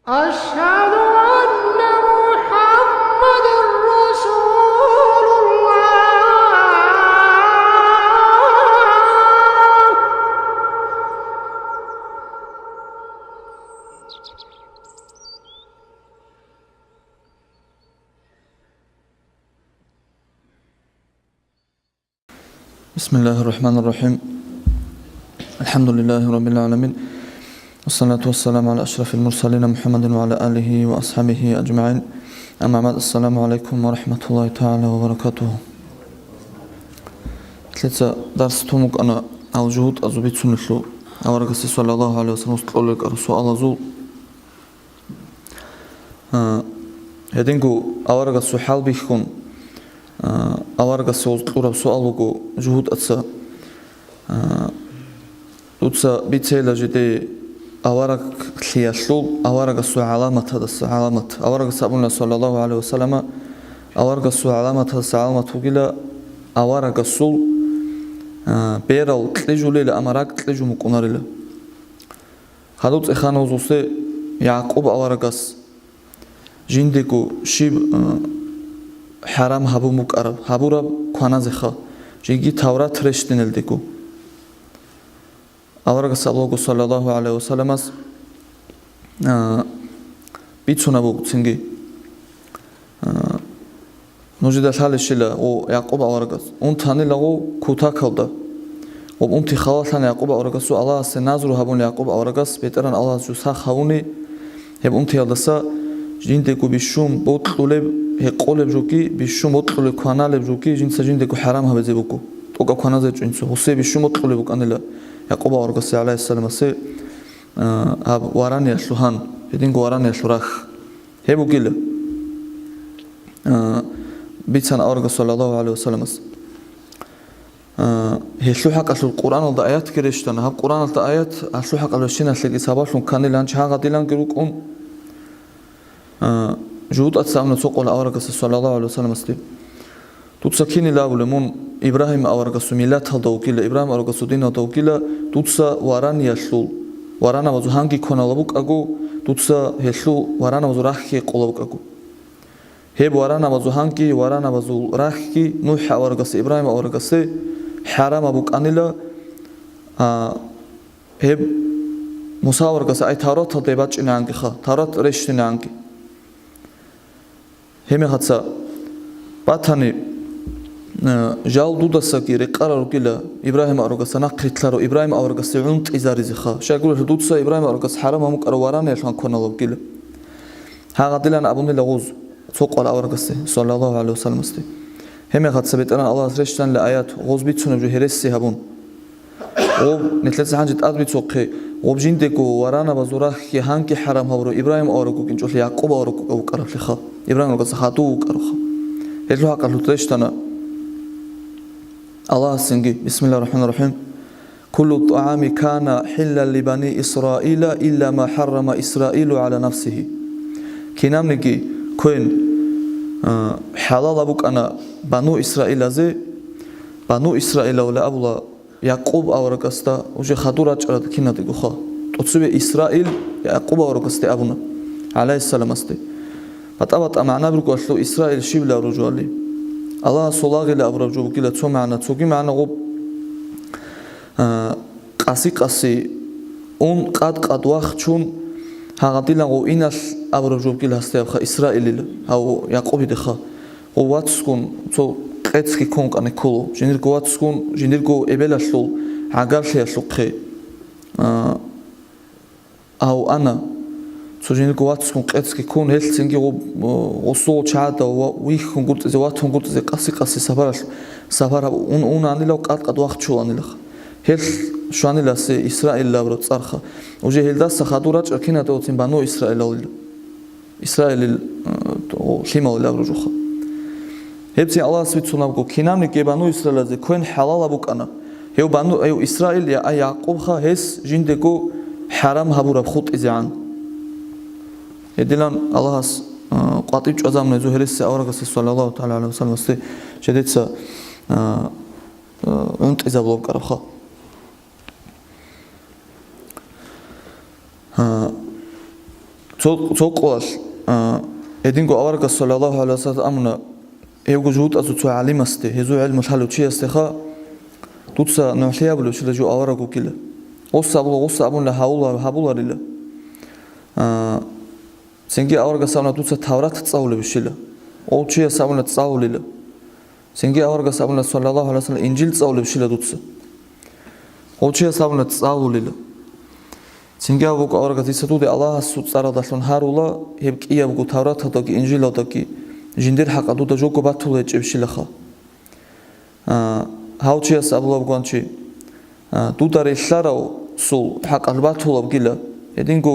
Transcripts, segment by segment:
أشهد أن محمد رسول الله. بسم الله الرحمن الرحيم. الحمد لله رب العالمين، والصلاة والسلام على أشرف المرسلين محمد وعلى آله وأصحابه أجمعين. أما بعد، السلام عليكم ورحمة الله تعالى وبركاته. تلت درس تومك أنا الجهود أزبيت سنلو أورغسي صلى الله عليه وسلم وستقولك الرسول الله زول هدينكو أورغسو حال بيكون أورغسي وستقول سؤالكو جهود أتسا دوتسا بيتسيلا جدي أورغ خياشلول أورغسو علامة هذا علامة أورغس أبونا صلى الله عليه وسلم أورغسو علامة هذا علامة وقيلا أورغسو بيرال تلجولي لأمراك تلجو مكوناريلا خدوت إخانا وزوسي يعقوب أورغس جندكو شيب حرام هبو مكارب هبو رب كوانازخا جيجي تورات رشتنل ديكو أورغس الله صلى الله عليه وسلم بيتسونا بوك تسنجي نوجد الحالشيلا و يعقوب أورغس اون تاني لغو كوتا كالدا و اون تي خلاصان يعقوب أورغس و الله سنازرو هبون يعقوب أورغس بيتران الله جوسا خاوني هب اون تي يلدسا جيندكو بيشوم بوطلولب هقولب جوكي بيشوم بوطلولب كوانالب جوكي جينسا جيندكو حرام هبزي بوكو توقع كوانازي جينسو حسي بيشوم بوطلولب بوك أنيلا يعقوب أورغس عليه السلام سي هب واراني أشلوهان هدينكو واراني أشلوراخ هبو قيل بيتسان أورغس صلى الله عليه وسلم هشلو حق أشلو القرآن والدا آيات كريشتنا هب قرآن والدا آيات أشلو حق أشلوشين أشلو إصاباشلون كاني لانش هاقا ديلان كروكم جهود أتسامنا سوق أورغس صلى الله عليه وسلم استي توتسكيني لاولمون إبراهيم أورغس ميلاد هالدوكيلا إبراهيم أورغس دين هالدوكيلا توتسا واراني أشلو ورانا وزو هانكي كونا لبوك أجو توتسا هشلو ورانا وزو راخي قلبوك أجو هب ورانا وزو هانكي ورانا وزو راخي نوح أورغس إبراهيم أورغس حرام أبوك أنيلا هب موسى أورغس أي تارات هالدباج إنانكي خا تارات ريش إنانكي هم هاتسا باتاني جال دودساكي رقارو كلا إبراهيم أورغس نقرتلارو إبراهيم أورغس عنت إزاريزي خا شاكول دودسا إبراهيم أورغس حرام أمك أرواراني عشان كنا لو كلا هذا دلنا أبوني لغوز سوق على أورغس صلى الله عليه وسلم استي هم هاتسا بيتنا الله رشتن لآيات غوز بيتسون جو هرسي هبون و نتلت حاجة أدبي سوقي وبجندكو ورانا بزوراخ هانكي حرام هورو إبراهيم أورغو كنجول يعقوب أورغو أو كرف لخا إبراهيم أورغس خاتو كرخا هلو حق لترشتنا الله سنجي بسم الله الرحمن الرحيم كل الطعام كان حلا لبني إسرائيل إلا ما حرم إسرائيل على نفسه كنام نجي كوين حلال أبوك أنا بنو إسرائيل زي بنو إسرائيل ولا أبولا يعقوب أورغستا وجه خدورة جرد كنا تقولها تصيب إسرائيل يعقوب أورغستا أبونا عليه السلام استي فتأبط أمعنا بركو أشلو إسرائيل شيب لا رجوالي الله صلاغي لا أبرجو بكلا تو معنا توقي معنا غب قاسي اون قد وقت چون هاغدي لغو إناش أبرجو بكلا هستيابخا إسرائيل أو يعقوب دخا وواتسكون تو قيتسكي كونك أني كولو جنيركو واتسكون جنيركو إبلا شلو عقال شيا شلقي أو أنا سوجينكو واتسكون قيتسكي كون هلسنجي وصول شعادا ويخون قلت إذا واتهم قلت إذا قاسي سفر اون أني لو قد وقت شو أني لخ هل شو أني لسه إسرائيل لابرو تصرخه وجه هل داس خادورات أكينا توتين بانو إسرائيل شيما لابرو جوخه هبتي الله سبحانه وتعالى كينام نكى بانو إسرائيل زي كون حلال أبوك أنا هيو بانو أيو إسرائيل يا يعقوب خا هس جندكو حرام هبورا بخوت إزعان يدلان الله قاطيب جزام نزوه رسي أورغس صلى الله تعالى عليه وسلم استي جديدسا أنت إذا بلوك أرخا წოყვალ ედინგო ავარგა სალალაჰუ ალაიჰი ვასალამ ამნა ევგო ჯუტაზუ ცო ალიმასტე ჰეზუ ილმ ხალუჩიასტე ხა თუცა ნოჰლიაბლო შილაჯუ ავარაგო კილა ოსაბულა ჰაბულარილა სენგი ავარგა სამნა თუცა თავრათ წაულები შილა ოლჩია სამნა წაულილა სენგი ავარგა სამნა სალალაჰუ ალაიჰი ვასალამ ინჯილ წაულები შილა თუცა ოლჩია სამნა წაულილა სენგი ავარგა ისათუდე ალაჰს უწარადასონ ჰარულა ჰებ კიაბგო თავრათ და კი ინჯილა და კი ჟინდერ ჰაყადუ და ჯოკო ბათულე ჭევშილა ხა ჰაუჩია საბლობგონჩი დუდარე შარაო სულ ჰაყალბათულობ გილა ედინგო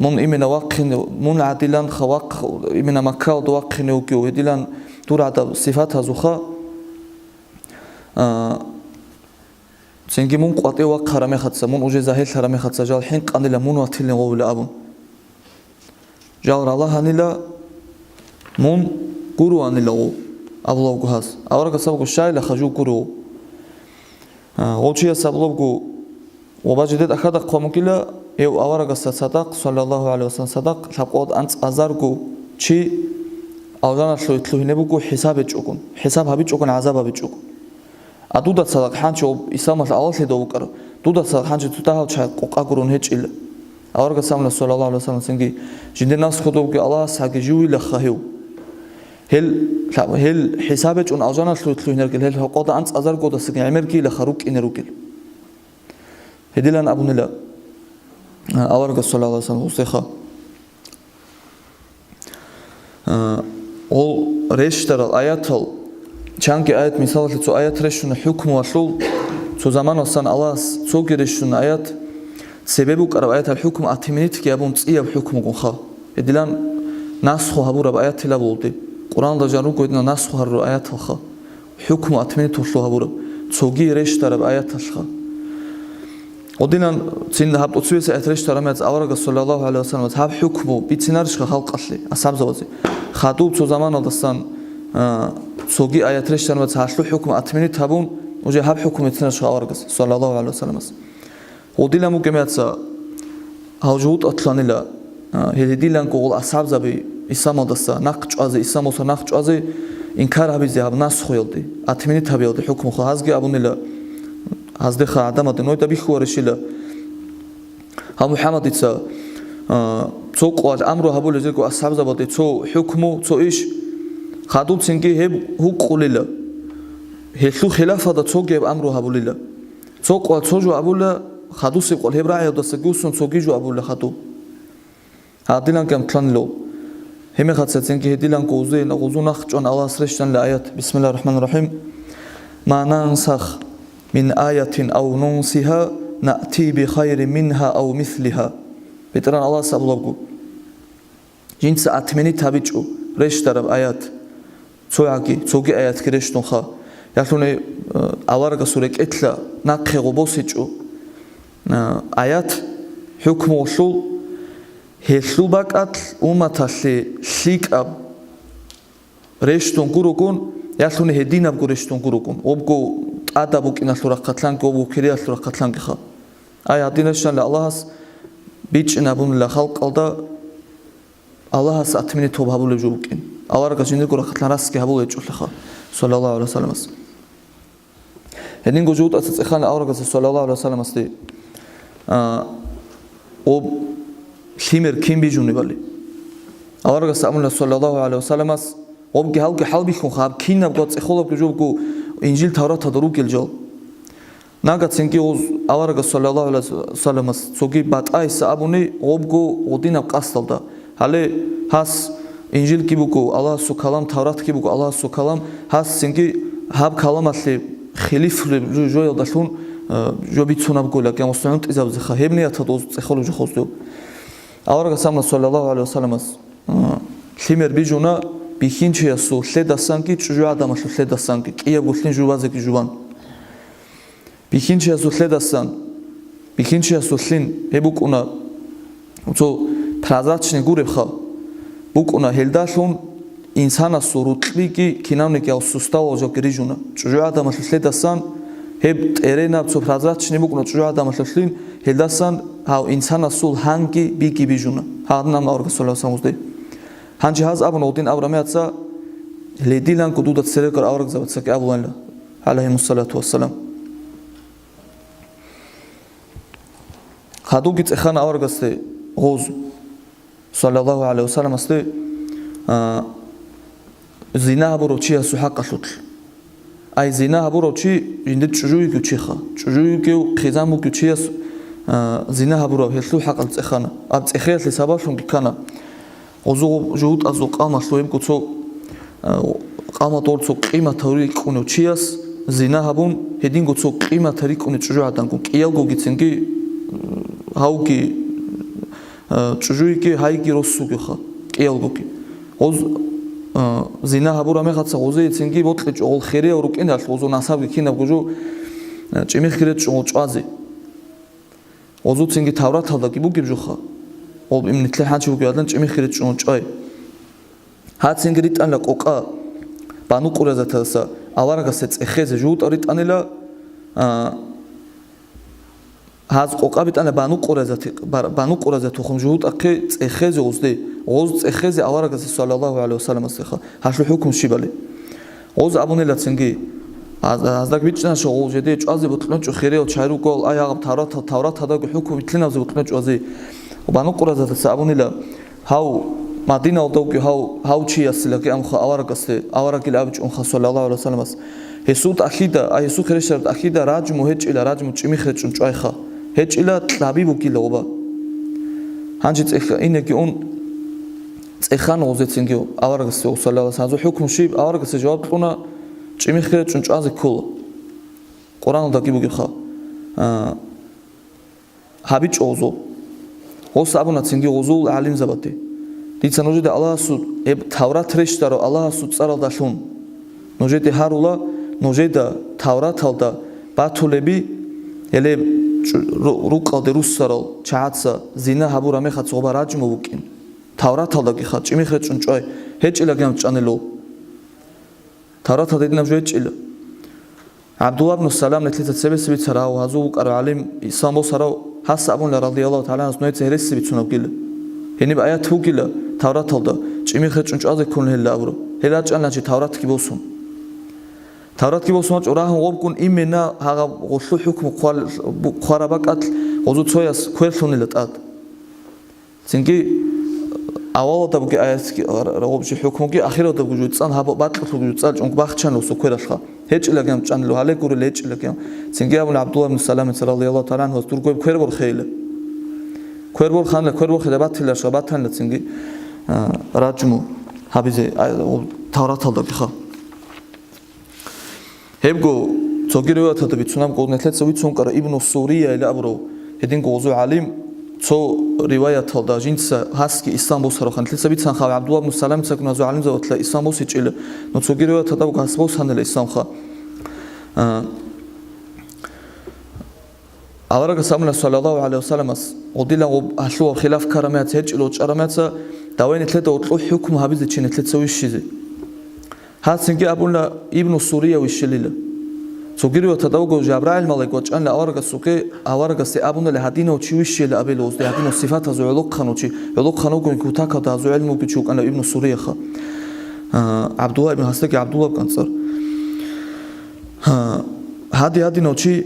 მონ იმენა ვაყინე მონ ადილან ხავაყ იმენა მაკალ და ვაყინე უკიო ედილან დურადა სიფათაზუ ხა სენგი მონ ყვატე ვაყარა მეხაცა მონ უჟე ზაჰელ ხარა მეხაცა ჟალ ჰენ ყანილა მონ ვათილენ ოვლა აბუნ ჟალ რალაჰანილა მონ გურუ ანილა ო აბლობგო ჰას ავარგა საბგო შაილა ხაჟუ გურუ ოლჩია საბლობგო ობაჯდეთ ახადა ყომკილა ევ ავარგა სადақ სალალაჰუ ალაიჰი ვასალამ სადақ ლაყოდ ანც აზარგო ჩი ავდანა შოითლუინებუგო ჰესაბე ჭუკუნ ჰესაბი ჭუკუნ აზაბი ჭუკუნ ადუდა სადақ ჰანჩო ისამალ ალალედო უკარო დუდა სადақ ჰანჩო თუდაჰალჩა ყოყაგურუნ ჰეჭილ ავარგა სამლა სალალაჰუ ალაიჰი ვასალამ სენგი ჟინდენას ხოდობგე ალაჰ საგი ჟუილა ხაჰიუ ჰელ ჰესაბე ჭუნ ავდანა შოითლუინერგელ ჰელ ყოდა ანც აზარგო და სიგე ემერგილა ხარუკინე რუკილ ჰედილან აბუნელა ავარგა სალალაჰუ ალაიჰი ვასალამ უსეხა ol reştaral ayatal çanki ayet misalı ço ayet reşunu hükmü asıl ço zaman olsan Allah ço gereşun ayet sebebi ukara ayet al hükm atiminit ki abun tsiya hükmü gonha edilan nasxu habura ayet ila oldu Kur'an'da jarun koyduna nasxu haru ayet ha hükmü atiminit oldu habura ço gereştaral ayet alha odinan çin hab otsuyese ayet reştaral ayet avaraga sallallahu aleyhi ve sellem hab hükmü bitsinarışga halqasli asabzawazi ხადულ ცო ზამანოდასთან ცოგი აიათრეშტანმაც ჰაშლუ ჰუკმ ათმინი თაბუნ უჯე ჰაბ ჰუკმ ეთნას შავარგას სალალაჰუ ალაიჰი ვასალამას ოდილა მუკემეაცა ალჯუთ ათლანილა ჰედილან ყოლ ასაბზაბი ისამოდასა ნახჭვაზე ისამოსა ნახჭვაზე ინქარაბიზე აბნას ხოილდი ათმინი თაბიალდი ჰუკმ ხო ჰაზგი აბუნილა ჰაზდე ხა ადამადე ნოიტა ბიხუარეშილა ჰა მუჰამადიცა ცო ყვალ ამრო ჰაბულე ზეკო ასაბზაბადე ცო ჰუკმუ ცო იშ ხადუ ცინგი ჰებ ჰუკულილა ჰელუ ხილაფა და ცო გებ ამრო ჰაბულილა ცო ყვალ ცო ჯო აბულა ხადუ სი ყვალ ჰებრაიო და სგუსუნ ცო გიჯო აბულა ხადუ ადილან კამ თხანლო ჰემე ხაცა ცინგი ჰედილან ყუზე ნა ყუზუნახ ჭონ ალას რეშტან ლა აიათ ბისმილაჰ რაჰმან რაჰიმ მანანსახ მინ აიათინ აუ ნუნსიჰა ნატი ბი ხაირი მინჰა აუ მისლიჰა Beteran Allah sablogu. Jints atmeni tabicu. Reştarab ayat. Çogi ayat kireştun ha. Yaklune avarga surek etla nakhe gobosicu. Ayat hükmü olsul hesubak at umatasi şikab. Reştun kurukun yaklune hedinab kureştun kurukun. Obgo adabu kinasura katlan ki obgo kiriyasura katlan ki ha. Ayat dineştanle Allah'as biçna bunla xalqalda Allah satmini tob habul jubukin avarga jindir qora xatlaras ki habul eçulxa sallallahu aleyhi ve sellem hedin gojut atsaxan avarga sallallahu aleyhi ve sellem asti o himer kim bijuni bali avarga sallallahu aleyhi ve sellem obge halqi halbi khun khab kinab got xolob jubku injil tavrat tadru geljal ნაგაცინკი უზ ავარაგა სალალაჰუ ალაიჰი ვასალამას ცოგი ბატაის აბუნი ობგო ოდინა ყასტალდა ჰალე ჰას ინჯილ კიბუკო ალაჰ სუ კალამ თავრათ კიბუკო ალაჰ სუ კალამ ჰას სინკი ჰაბ კალამასლი ხილიფ ჟოյალ დაშუნ ჟობიცუნაბ გოლა კემოსტანტ იზავზე ხა ჰებნიათად უზ წეხოლო ჟხოსდო ავარაგა სამლა სალალაჰუ ალაიჰი ვასალამას ხიმერ ბიჯუნა ბიხინჩია სუ ლედასანკი ჭუჟა ადამაშ ლედასანკი კია გულინ ჟუბაზე კი ჟუბან Bixinçia suhledasan, bixinçia suhlin ebukuna, uco prazatçne gurebxa, bukuna heldashun insana surutliki kinavneki al sustavo jokrijuna. Çucu adama suhledasan, heb terena uco prazatçne bukuna çucu adama suhlin هلدسان هاو إنسان السول هانكي بيكي بيجونا هذا نام أورك صلى الله عليه وسلم هانجي هذا أبو نودين أبرمياتسا لديلان كدودة سرقر أورك زبطسك أبو الله عليه الصلاة والسلام هادو جت إخانا أورك استي غوز صلى الله عليه وسلم استي زنا بروتشي سحق شطل أي زنا بروتشي جندت شجوي كوتشيخا شجوي كيو خزامو كوتشيس زنا برو هلو حق الإخانا أبت إخيات لسباشون كنا غزو جود أزو قامة شويم كتو قامة تورتو قيمة توريك كونو تشيس زنا هبون هدين كتو قيمة توريك كونو تشجوع عدنكم كيال جو جتسنجي هاوكي تشجوي كي هايكي رسو كخا كيال جوكي غز زنا هبورا مخاتسا غزي تسنجي بطلج أول خيرية وروكين هالش غزو ناساب كينا بجو جميع خيرت شو جازي غزو تسنجي تورات هذا كي بوكي بجوخا أو من تلاقي حاجة بوكي هذا جميع خيرت شو جاي هاد تسنجي ريت أنا كوكا بانو كورزة تلسا أوارا كسيت إخيز جود أريد أنا لا هاد كوكا بيت أنا بانو كورزة تخم جود أكيد إخيز غزدي غز إخيز أوارا كسيت صلى الله عليه وسلم السخا هاشلو حكم شيبالي غز أبوني لا تسنجي هذاك بيتنا شو غز جدي جازي بطلنا شو خيري وشايرو قال أي عقب تورات هذا حكم بيتنا زي بطلنا جازي وبانو كورزة تلسا أبوني لا هاو مدينة ودوكي هاو شيء أصلك أم خا أوارا كلا أبج أم خا صلى الله عليه وسلم هسوت أكيدا هسوت خريشة أكيدا راجم وهج إلى راجم تشمي خرج أم خا هج إلى تلابيبو كلا وبا هنجت إنك يون إخان وزت سنجيو أوارا كسي صلى الله عليه وسلم حكم شيء أوارا كسي جواب لنا تشمي خرج أم عايز كل قرآن داكيبو كخا هابيج أوزو هو سابونا سنجيو أوزو العلم زبطي ديتسا نوجد الله سود تورات رشتارو الله سود صار داشون نوجد هارولا نوجد تورات هالدا باتولبي يلي روقال دروس صارو چاتسا زينا هابورا مخات صوبا راجم وبكين تورات هالدا كي خات چمي خات چونچاي هيچ الا گام چانلو تورات هالدا دينام جويچ الا عبد الله بن السلام نتلت سبسبي تراو هازو قرا علم اسامو سراو حس ابن رضي الله تعالى عنه نويت هرس بيتسونو كيل يعني بآيات هو كلا تورات هذا جميع خدش أنش أذكر كل هلا أبرو هلا جعلنا شيء تورات كيبوسون تورات كيبوسون أراهم غوبكون إمنا هذا غشلو حكم قاربك أتل غزوت سويس كويرثون اللي تأت سنجي أول تبقى آيات غوب شيء حكمك آخره تبقى جود صان هذا بطل تبقى جود صان جونك باخشان لو سكوير أشخا هيج إلا كم جان لو هلا كور ليج إلا كم سنجي أبو عبد الله بن السلام رضي الله تعالى عنه تركوا بخير بالخيل كويربول خان كويربول خدمات تلا شبات هن لتسنجي راجمو هابيزي تورات هذا بخا هبقو تجربة هذا بتسونام قلنا ثلاثة ويتسون كرا ابن السورية إلى أبرو هدين قوزو عليم تو رواية هذا جنس هاسكي إسلام صاروخ ثلاثة بيتسان خا عبد الله بن السلام سكنا زو عليم زوجت لا إسلام بوسيج إلى نتجربة هذا وقاس بوس هن الإسلام خا أورك سامنا صلى الله عليه وسلم وديلا وحلو خلاف كرامات هج لو كرامات داوين ثلاثة وطلع حكم هابيز تشين ثلاثة ويشيزي هاد سنجي أبونا ابن سوريا ويشليله سوغيري وتداوغو جبرائيل ملاك وجان لأورك سوكي أورك سي أبونا لهدينا وتشويشي لأبيلوز لهدينا صفات هذو علوق خانوشي علوق خانو كون كوتاك هذو علمو بتشوك أنا ابن سوريا خا عبد الله ابن حسنك عبد الله بكنصر هادي نوشي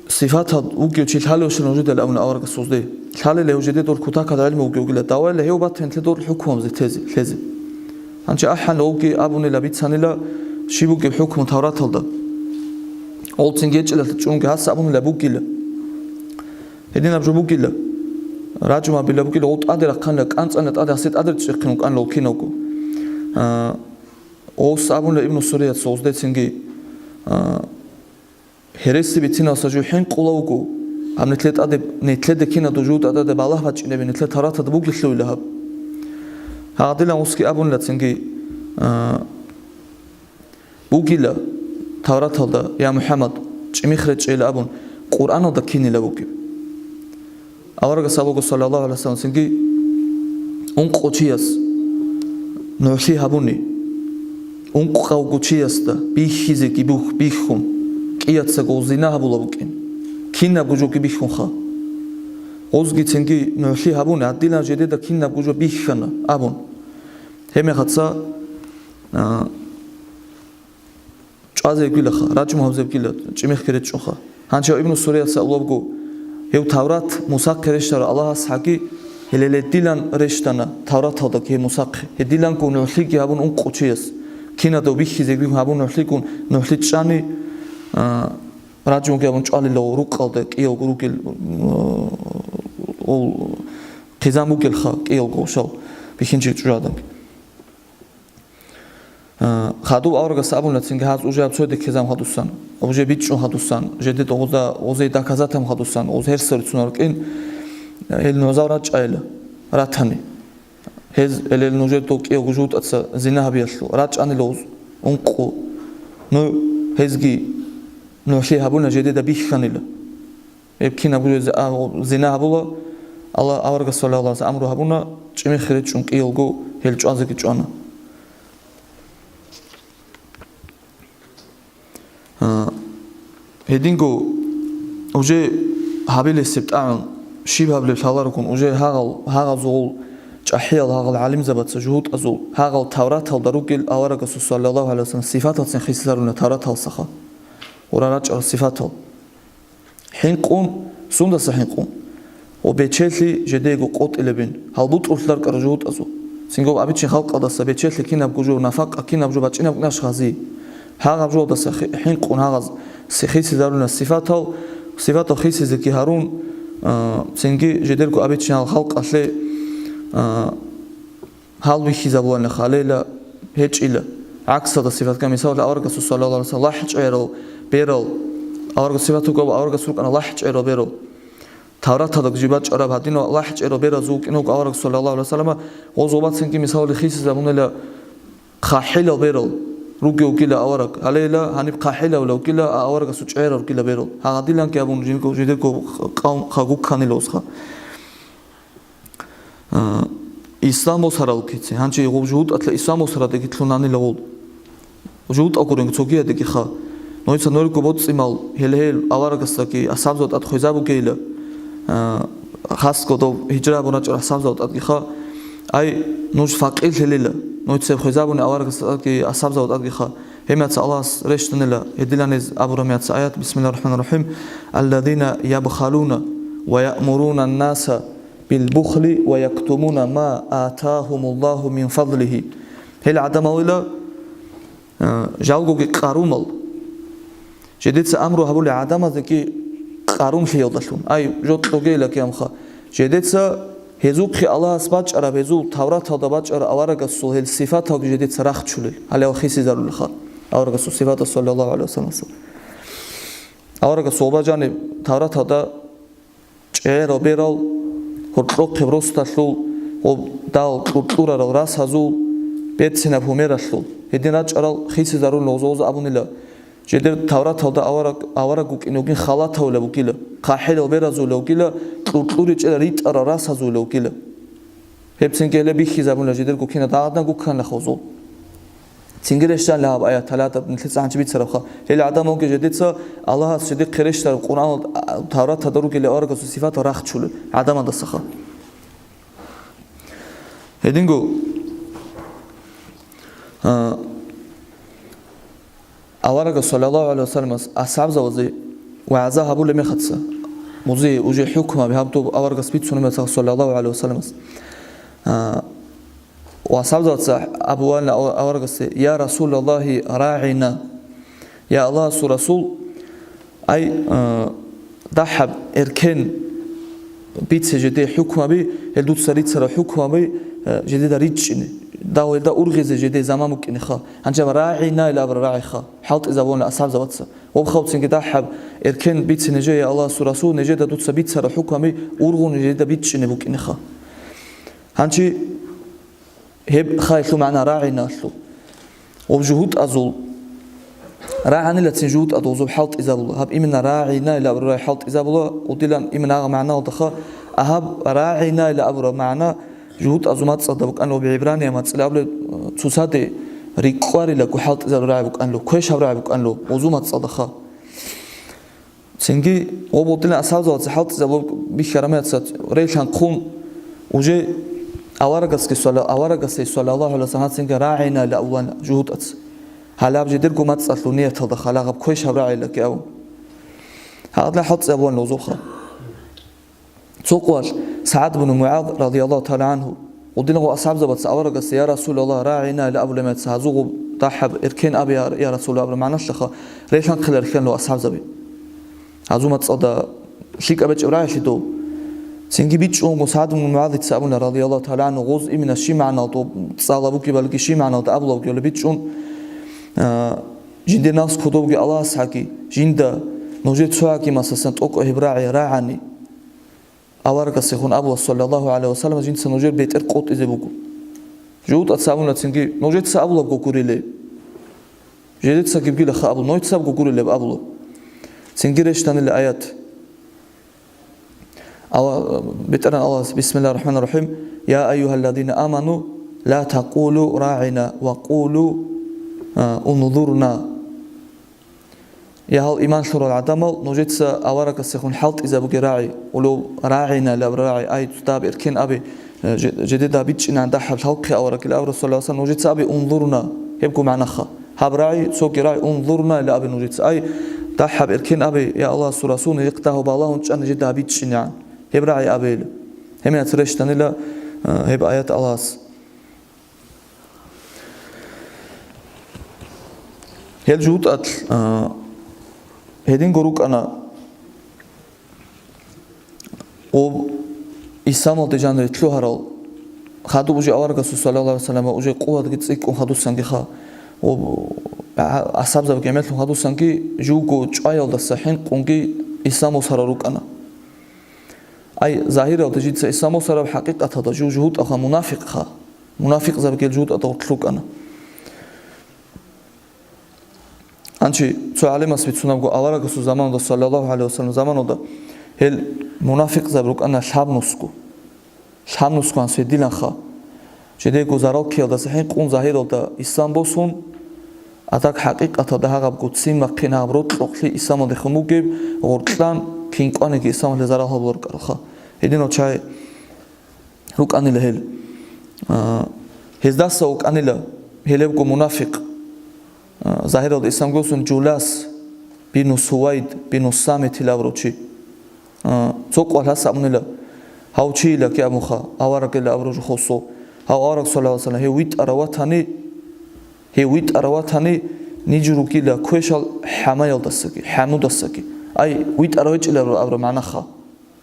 صفات وجود شيء حاله وش موجود الأمن أورك الصوصدي حاله اللي وجدته دور كتاك هذا علم وجود له دواء اللي هو بات هنت دور الحكم زي تزي أنت أحن لوجي أبوني لبيت سنلا شيء بوجي بحكم تورات هذا أول تنجيج إلى تجون جهاز أبوني لبوجي له هدينا بجوبوجي له راجما بلبوجي له أوت أدرك كان لك أنت أدرك سيد أدرك تشكنك أن لو كينوكو أو سأبون لابن سوريا صوصدي تنجي هرسي بتينا سجوا حين قلوجو هم نتلت أدب نتلت كينا دوجود أدب بالله بتشينا بنتلت هرات أدبوج لشلو لهب هذا لا مسكي أبون لتنجي بوجيلا تورات هذا يا محمد جميع خرج إلى أبون قرآن هذا كيني لبوجي أورج سالوج صلى الله عليه وسلم سنجي أنقوتشياس نوشي هبوني أنقوتشياس ده بيخيزك بيخون كيات سجوزينا هبولا بوكين كينا بوجوك بيخون خا ოზგიცენგი ნოში ჰაბუნე ადდილან ჟედე და ქინა გუჟო ბიხანა აბუნ ჰემეხაცა ჭაზე გილახა რაჭმავზე გილა ჭიმეხერე ჭოხა ჰანჩა იბნუ სურიაცა ლობგუ ევ თავრათ მუსაქერეშტარა ალაჰ საგი ელელე დილან რეშტანა თავრათ თავდა კი მუსაქ ედილან კუ ნოში კი აბუნ ун ყუჩიეს ქინა და ბიხიზე გი აბუნ ნოში კუ ნოში ჭანი რაჭმო კი აბუნ ჭალი ლო რუყალდე კიო გურუკილ ol qizamugel kha qil qoshal bixinchi ჭრადან ხადუ ავრგა საბუნაცინ გას უჟე აბცოდი ქეზამ ხადუსან უჟე ბიჭუ ხადუსან ჟედე 20 დაკაზათამ ხადუსან 20 ჰერსერცუნარ კინ ელ ნოზავრა ჭაელა რათანი ჰეზ ელ ნუჟე თო ყი უჟუტაცა ზინაჰაბიაშლო რა ჭანილო უნყუ ნუ ჰეზგი ნოში ჰაბუნა ჟედე და ბიხანილა ებქინა გუჟე ზინაჰაბულა Allah avarga sallallahu aleyhi ve sellem amru habuna ჭიმი ხერე ჭუნ ყილგო ჰელ ჭვაზე კი ჭვანა ედინგო უჟე ჰაბილე სეპტან შიბაბლე თალარკუნ უჟე ჰაღალ ზულ ჭაჰიალ ჰაღალ ალიმ ზაბაცა ჟუჰუტ აზულ ჰაღალ თავრათალ და რუკილ ავარაგა sallallahu aleyhi ve sellem სიფათაცენ ხისლარულა თავრათალ სახა ურარა ჭარ სიფათალ ჰინყუნ სუნდა საჰინყუნ ობეჩელი ჟედეგო ყოტილებინ ჰალბუტ ურსლარ კარჟუთ აზო სინგო აბიჩი ხალყადასა ბეჩელი ქინაბ გუჟო ნაფაყა ქინაბ ჟო ბაჭინაბ ნაშ ხაზი ჰაღაბ ჟო და ჰინ ყუნ ჰაღაზ სიხისი დარულა სიფათო ხისიზე კი ჰარუნ სინგი ჟედერგო აბიჩი ხალყასე ჰალვი ხიზაბუანა ხალელა ჰეჭილა აქსა და სიფათკა მისალა ავარგა sallallahu aleyhi ve sellem ლაჰჭერო ბერო ავარგა სიფათო გო ავარგა სულკანა ლაჰჭერო ბერო თავრათა და გჯიბა ჭარა ბადინო ალაჰ ჭერო ბერა ზუკინო ავარგ sallallahu aleyhi ve sellem ოზობაცენ კი მისაული ხის ზამუნელა ხაჰილა ბერო რუგი უკილა ავარგ ალელა ჰანიფ ხაჰილა უკილა ავარგ სუჭერო უკილა ბერო ჰაგდილან კი აბუნ ჯინკო ჟედეკო ხაგუ ქანილოს ხა ისლამოს არალკიცი ჰანჩი ჟუთ ატლა ისლამოს რა დეგი თლუნანილა ოლ ჟუთ აკურენ ცოგია დეგი ხა ნოიცა ნორიკო ბოციმალ ჰელჰელ ავარგასა კი ასაბზოთ ატ ხიზაბუ გეილა ხასკო დო ჰიჯრა ბუნა ჭრა სამზავ ტატკი ხა აი ნუშ ფაყილ ჰელელა ნოიცე ხიზაბუნე ავარგას ტატკი ასაბზავ ტატკი ხა ჰემაც ალას რეშტნელა ედილანეზ აბურამიაც აят ბისმილლაჰir rahmanir rahim ალლადინა იაბხალუნა ვა იამურუნა ანნასა ბილბუხლი ვა იაქტუმუნა მა ატაჰუმულლაჰუ მინ ფადლიჰი ჰელ ადამავილა ჟალგოგი ყარუმალ ჟედეც ამრო ჰაბული ადამაზე კი ყარუმ ხიოდაშუნ აი ჟოტლოგელა კი ამხა ჟედეცა ჰეზუქი ალას ბაჭარა ბეზუ თავრათა და ბაჭარა ავარაგა სულ ჰელ სიფათა ჟედეცა რახჩული ალა ხისი ზარული ხა ავარაგა სულ სიფათა sallallahu aleyhi ve sellem ავარაგა სულ ბაჯანი თავრათა და ჭერო ბერალ ხორტრო ქებროსტაშულ ო დალ კულტურა რასაზულ ბეცინა ფუმერაშულ ედინა ჭარალ ხისი ზარული ოზოз აბუნილა ჟედერ თავრათა და ავარაგ უკინოგინ ხალათაულა უკილა ხაჰელა ბერაზულა უკილა კულტური ჭერა რიტარა რასაზულა უკილა ჰეპსინგელე ბიხიზაბულა ჟედერ გუქინა დაადნა გუქანა ხოზო ცინგერეშან ლა აია თალატა ნილცანჩი ბიცარა ხა ელი ადამოგე ჟედეცა ალაჰ ჟედე ხერეშტარ ყურან თავრათა და უკილა ავარაგ სიფათ რახჩული ადამადა სახა ედინგო ავარაგა sallallahu aleyhi ve sellem ასაბზავზე ვაზა ჰაბულე მეხაცა მუზი უჟე ჰუკმა ბჰაბდუ ავარაგა სპიცუნე მეცა sallallahu aleyhi ve sellem واسابزا ابوان اورغس يا رسول الله راعنا يا الله رسول اي ضحب اركن بيت جدي حكمه هلدوت سريت سر حكمه جدي ريتشني داول دا اورغز جدي زمان ممكن خا انجا راعنا الى راعي خا حط اذا بون اسابزا واتس وبخوتسن ضحب اركن بيت نجي يا الله رسول نجي دوت سبيت سر حكمه اورغون جدي بيتشني ممكن خا هانشي هب خايلو معنا راعينا شو وبجهود أزول راعنا لتسين جهود أدوزو حالت إذا بلا هب إمنا راعينا إلى أبرا حالت إذا بلا ودلنا إمنا معنا ودخا أهب راعينا إلى أبرا معنا جهود أزومات صدبك أنه بعبرانيا ما تسلا أبلا تسادي ريقواري لكو حالت إذا راعي بك أنه كويش راعي بك أنه وزومات صدخا цинги ободилан асавзават халт забо бихараматсат рейхан қун уже аварагаске саллаллаху алейхи вассалам цинги раина ла аван жуҳутац халаб жидир гумат саллуния талда халагаб койш раила кяу هذا حط زبون لوزوخه سوقوال سعد بن معاذ رضي الله تعالى عنه ودينه أصحاب زبط سأورق يا رسول الله راعينا لأبو لما تسهزوه ضحب إركين أبي يا رسول الله معنا شلخه ريشان خلال إركين له أصحاب زبي هزومة صدا شيك أبيش أبراي شدو سنجي بيتش أم سعد بن معاذ تسألنا رضي الله تعالى عنه غوز إمنا الشي معنا تو تصالبوك بالك شي معنا تأبو لوك يلا بيتش جند الناس كتبوك الله سحكي جند نوجد سواكي مساسن توقع هبراعي راعني أوارك السيخون أبو صلى الله عليه وسلم جنس نوجد بيت إرقوت إذا بوكو جود أتصابون لتنجي نوجد سأبو لبقو كوري لي جديد ساكيب جيلا خا أبو نوجد سأبقو كوري لي بأبو تنجي ريشتان الآيات بيتران الله بسم الله الرحمن الرحيم يا أيها الذين آمنوا لا تقولوا راعنا وقولوا انظرنا يا هل إيمان شر العدمل نوجد أوارك السخون حلت إذا بقي راعي ولو راعينا لا راعي أي تتابع إركين أبي جديد أبيتش إن عنده حل حلقي أوارك الأول صلى الله عليه وسلم نوجد أبي انظرنا يبقوا معنا خا هب راعي سوق راعي انظرنا لا أبي نوجد أي تحب إركين أبي يا الله سورسون يقطعه بالله ونجان جديد أبيتش إن عن هب راعي أبي هم يترش تنيلا هب آيات الله هل جود أتل هدين غروك أنا أو إسلام الدجان رتلو هرال خادو بوجي أوارك صلى الله عليه وسلم وجي قوة دقيق وخادو سانجي خا و أصحاب زب كملت خادو سانجي جوكو جايل دسحين قونجي إسلام وسراروك أنا أي ظاهرة وتجد إسلام وسراب حقيقة هذا جو جهود أخا منافق زب كل جهود أتوقلوك أنا أنشي سؤالي ما سبيت سنابقو أوارك زمان صلى الله عليه وسلم زمان ده هل منافق زبروك أنا شاب نسكو عن سيدي لنخا جدي گزارال كيل ده سحين قون ظاهر ده إسلام بوسون أتاك حقيقة ده هغب قدسين مقين هبروت لقلي إسلام ده خموگيب ورطلان كين قاني كي إسلام ده زرال هبور كرخا هدينو چاي روك أني لهل هزداس سوك أني له هلبكو منافق ظاهر الإسلام قوسون جولاس بنو سويد بنو سامت لابروچي توق والحس أمنلا هاو چي لك يا مخا أوارك إلا أبروج خصو هاو أوارك صلى الله عليه وسلم هي ويت أرواتاني نيجرو كيلا كويشال حمايل دسكي حانو دسكي أي ويت أرويج إلا أبرو معنا خا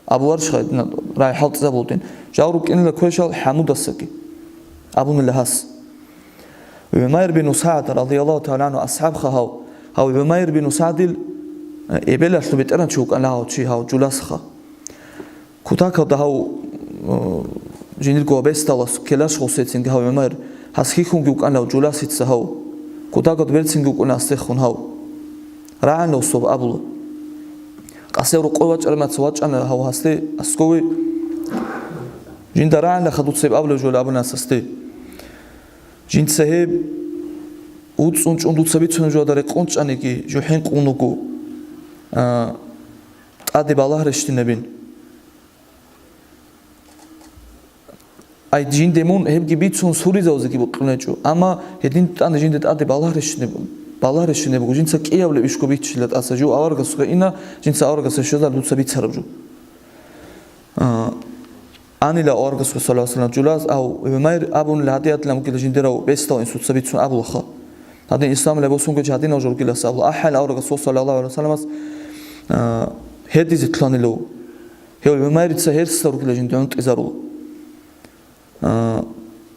أبو ورش راي حالت زبولتين جاوروك إلا كويشال حانو دسكي أبون اللي هاس عمير بن سعد رضي الله تعالى عنه أصحاب خاو هاو عمير بن سعد إبلاش لو بيترن شوك أنا هاو شيء هاو جلاس خا كتاك ده هاو جينير قو بيستالس كلاش خوسيتين هاو عمير هسخيخون جوك أنا جلاس يتسهاو كتاك ده بيرتين جوك أنا استخون هاو راعن لو صوب أبلو قصير قوة أرمات سواج أنا هاو هستي أسكوي جين راعن لخدود سيب أبلو جول أبو ناس هستي جين سهب ودسونج أندو سبيت سنجوا داري قنش أنيكي جوحين قونوكو أدي بالله رشتي نبين أي جين دمون هب جبيت سون سوري زوجي بقولناجو أما هدين أنا جين دت أدي بالله رشتي نبغو جين سكيا ولا بيشكو بيتشلت أسجو أورجس إنا جين سأورجس الشذا لود سبيت سرجو أنا لا أورجس صلى الله عليه وسلم جلاس أو عمير أبون الهديات لما كل جين درو بيستو إن سود سبيت سون أبو خا هذا الإسلام اللي بوسون كجهادين أوجر كلا سأبو أحل أورجس صلى الله عليه وسلم هدي زتلاني لو هو عمير تسهر سر كل جين دون تزارو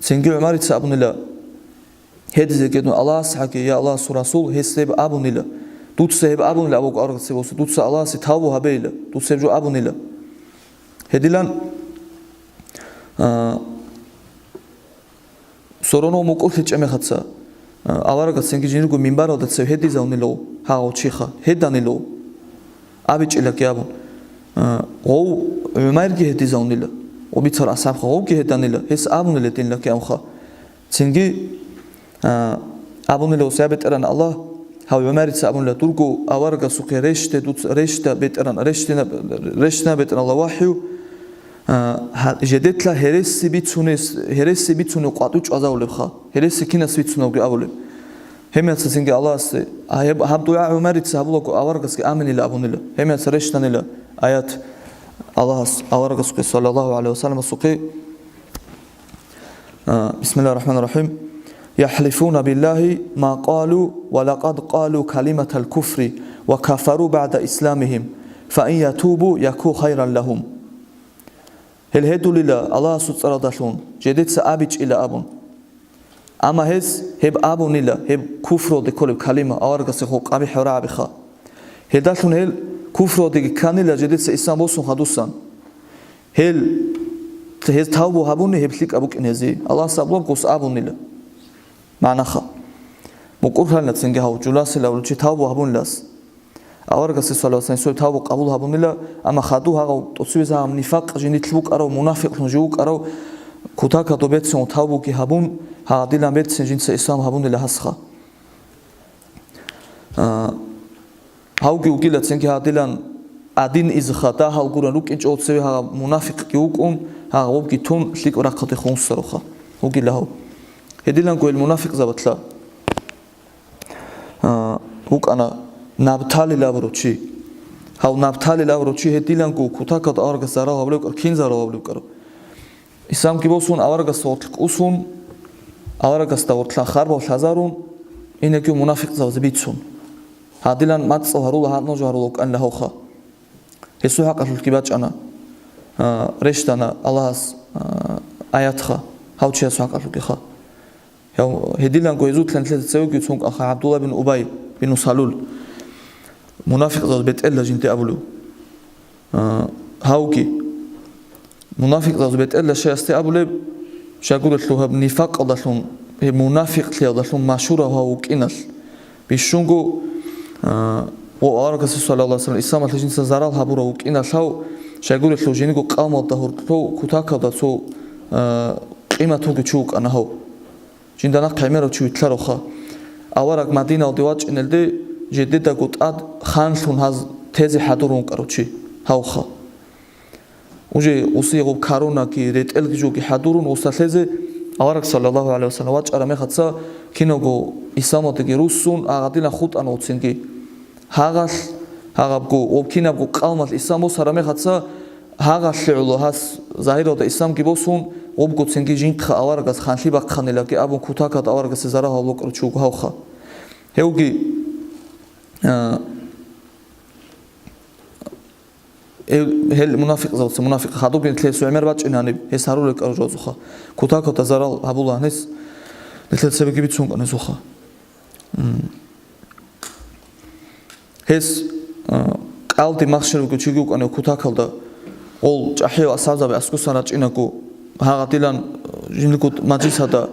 سنجي عمير تسأبون لا هدي زكيدون الله سحكي يا الله سراسول هسب أبون لا دوت سهب أبون لا أبوك أورجس سبوس دوت سأ الله ستابو هبيلا دوت سهب أبون لا هدي لان سورونو مقولت جمع خدسا أوارك سنجي جينكو منبارو دتسو هدي زوني لو هاو تشيخا هداني لو أبيج إلى كيابون أو عميرجي هدي زوني لا وبيتر أصحاب خا أو كي هداني لا هس أبون اللي تين لك يا أخا سنجي أبون لو سابت أرنا الله ჰავ ვემარიც აბუნლა თურგო ავარგა სუხე რეშტე რეშტა ბეტრან რეშტნა ბეტრან ლავაჰიუ ჟედეთლა ჰერესი ბიცუნე ყვატუ ჭაზავლებ ხა ჰერესი ქინას ვიცუნავ ავოლებ ჰემეცა სინგე ალასე ჰაბდუ ვემარიც აბულოკო ავარგას ამენილა აბუნილა ჰემეცა რეშტანილა აят ალას ავარგა სუხე სალალაჰუ ალეიჰი ვასალამ სუხე ბისმილაჰირ რაჰმანირ რაჰიმ يحلفون بالله ما قالوا ولقد قالوا كلمة الكفر وكفروا بعد إسلامهم فإن يتوبوا يكون خيرا لهم هل هدو لله الله سبحانه وتعالى جديد سأبيج إلى أبون أما هز هب أبون إلى هب كفر دكول كلمة أورغس خو قبي حرا بخا هداشون هل كفر دك كان إلى جديد سإسلام بوسون خدوسان هل هز توبوا هبون هب لك أبوك إنهزي الله سبحانه قص أبون إلى معناها مقرن لتسنجه هاو جلاسي لو لشي تاوبو هبون لاس أورغس صلى الله عليه وسلم تاوبو قبول هبون لا أما خدوها أو تصويزها من نفاق جني تلوك أرو منافق نجوك أرو كتاكا دوبتسون تاوبو كي هبون هاديلا بيتسن جنس إسلام هبون لا هسخا هاو كي وكيل لتسنجه هاديلا أدين إزخا تا هاو قرن لوك إنش أو تسوي ها منافق كيوكم ها وبكي تون شليك ورقة خونس صاروخا وكيل هاو هديلان كو المنافق زبطلا هوك أنا نبتالي لابروتشي هاو نبتالي لابروتشي هديلان كو كتاكات أورغس زارا هابلوك كين زارا هابلوك أرو إسلام كي بوسون أورغس صوتلك أوسون أورغس داورتلا خاربا وحزارون إنكو منافق زبيتسون هديلان ماتس هارولا هاتنو جهارولوك أن لهوخا هسو حق الكباج أنا رشتنا الله آياتخا هاو تشي هسو حق الكباج هديلان كو يزوت لان ثلاثة سويك يتسونك أخا عبد الله بن أبي بن سلول منافق ذات بيت إلا جنتي أبلو هاوكي منافق ذات بيت إلا شيء استي أبلو شاكو دلتلوها بنفاق دلتلون منافق ليا دلتلون مشهورة هاوك إنال بيشونكو وأرغس صلى الله عليه وسلم إسلام الجنس زرال هابورا وك إنال هاو شاكو دلتلو جينيكو قامة دهور تلو كتاكا دلتلو قيمة توكي تشوك أنا هاو جندنا قيمة تشوي تلاروخا أورك مدينة وديواتش إن الدي جديدة قد أد خانشون هذا تزي حضورون كروتشي هاوخا وجي وصيغو كارونا كي ريت الجو كي حضورون وصلتزي أورك صلى الله عليه وسلم واتش أرمي خدسا كينوغو إسلام تجي روسون أغادينا خود أنا وتسنجي هاغش هاغبقو وبكينابقو قالمة الإسلام وصرمي خدسا هاغش لعلو هاس ظاهرة الإسلام كيبوسون وبقول سنجي جين خا أورغس خانشي بقخاني لكن أبون كتاكات أورغس زرا هالوك رتشوك هاوخا هيوجي هل منافق زوج منافق خادو بين ثلاث عمر باج إنهاني هسارو لك أرجوزوخا كتاكات زرا هبولا نس لثلاث سبعة بيتسونك نزوخا هس قالتي مخشر وكتشيجوك أنا كتاكات أول جحيو أسازا بأسكو سناج إنكو هاغاتيلان جينكوت ماجيسادا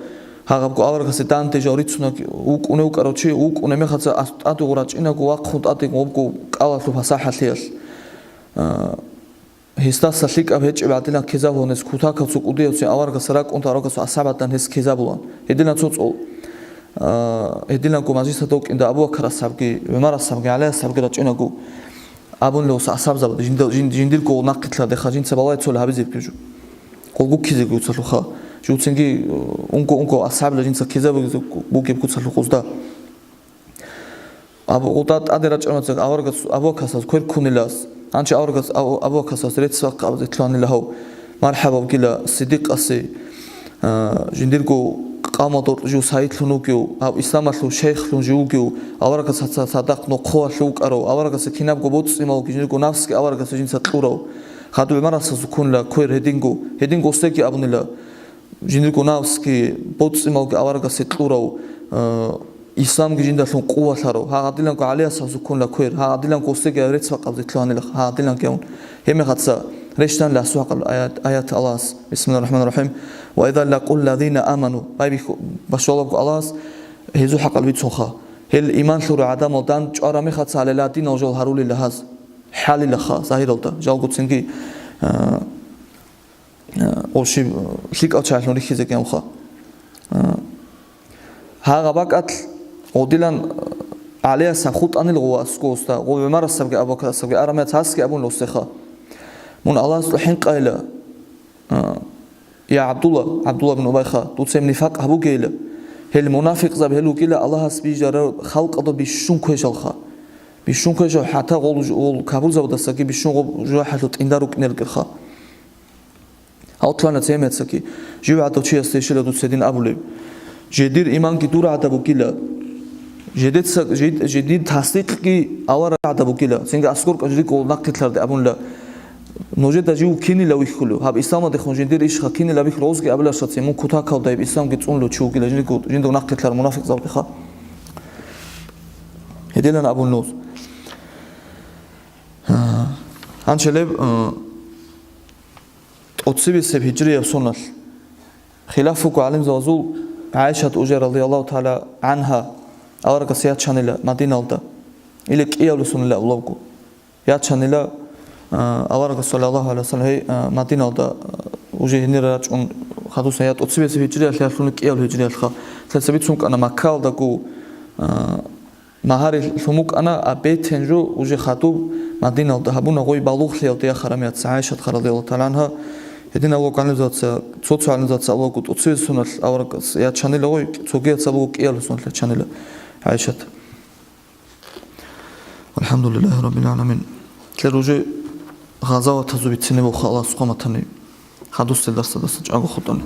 هاغابكو أورغاسي دانتي جوريتسونا وكونو كاروتشي وكونو ميخاتسا أتو غراج إنكو واقخوت أتي وبكو قاواتلو فساحة هستاس سليك أبهج بعدين كذابونس كوتاكا سوق وديوسي أورغاس راك أنت أورغاس أصابتان هس كذابولان هدينا تصو هدينا كو ماجيسادوك إن أبو بكر السابقي ومر السابقي عليه السابقي رجعناكو أبون لو أصاب زبط جنديل كو ناقتلا دخاجين سبالات سول هابيزيب كيجو قلقو كيزي كوتسلوخا جوتسنجي أنكو أصحاب لجنس كذاب بوكيب كوتسلو قصدا أبو قطات أدرج أمتك أورغاس أبو كاساس كل كونيلاس أنشي أورغاس أبو كاساس ريت ساق أبو إطلان له مرحبا بكلا صديق أسي جنديركو قام دور جو سايت لنوكيو أو إسلام لو شيخ لنجوكيو أورغاس صدق نقوة لوك أرو أورغاس كيناب قبوتس إماو جنديركو نفسك أورغاس جنس تلورو خادو المرأة سكون لا كوير هيدينغو استيكي أبني لا جنديركو نفسك بوتس إماو أورغاس تلورو إسلام جندا لون قوة ثارو هاديلان كو عليها سكون لا كوير هاديلان كو استيكي ريت ساق أبو إطلان له هاديلان كيون هم خدسا ريشتان لا سواق آيات الله بسم الله الرحمن الرحيم وإذا لقوا الذين آمنوا بايبي بشولك الله هزو حق البيت سوخا هل إيمان شور عدم ودان جارمي خدسا على لاتين أو جول هارولي لهاز حالي لخا ظاهر الدا جالقو تسنجي أوشي شيك أو شايلون ريخي زكيم خا هاغا باكات وديلان عليها سخوت أني لغوا أسكوستا غو بمرة سبق أبو كذا سبق أرمي تاسك أبو لوسخا من الله الحين قايل يا عبد الله بن أبي خا توسم نفاق أبو قيل هل منافق زب هلو قيل الله سبي جرى خلق أضو بيشون كويشل خا بيشون كويشل حتى غول كابول زود سكي بيشون غو جوا حلو تندارو كنيل خا أطلعنا تيمت سكي جوا عدو شيء استيشل دو سدين أبو لي جدير إيمان كي دور عدو قيل جديد تصديق كي أورا عدو قيل سينك أسكور كجدي قول نقل تلرد أبون لا نوجد أجيو كيني لو يخلو هاب إسلام ده جدير إيش خكيني لو يخلو أوزك أبلا شتى مو كتها كودايب إسلام كتقول له شو قيل جدي قول جدو نقل تلر منافق زود خا هديلنا أبو النوز هنشلب أتصيب سب هجرية بسنة خلافك علم زوزول عائشة أجر رضي الله تعالى عنها أورا كسيات شانيلا مدينة الدا إلك إيه ولسون الله أولوكو يات شانيلا أورا كسول الله عليه وسلم هي مدينة الدا وجه نيراج أن خدو سيات أتصيب سب هجرية خلافونك إيه والهجرية الخا تلسبيت سونك أنا مكة الدا كو مهاري ثموك أنا أبيت تنجو وجه خطوب مدينة الدا هبونا غوي بالوخ ليالتيا خراميات عائشة رضي الله تعالى عنها هدين أول كان لزات صوت على لزات أول كنت أتصير سنة أورق يا تشانيل أوي توجيه سبوك إيه لسنة تشانيل عائشة الحمد لله رب العالمين كل غزوة تزويت سنة وخلاص قامتني خدوست الدرس أجا خطني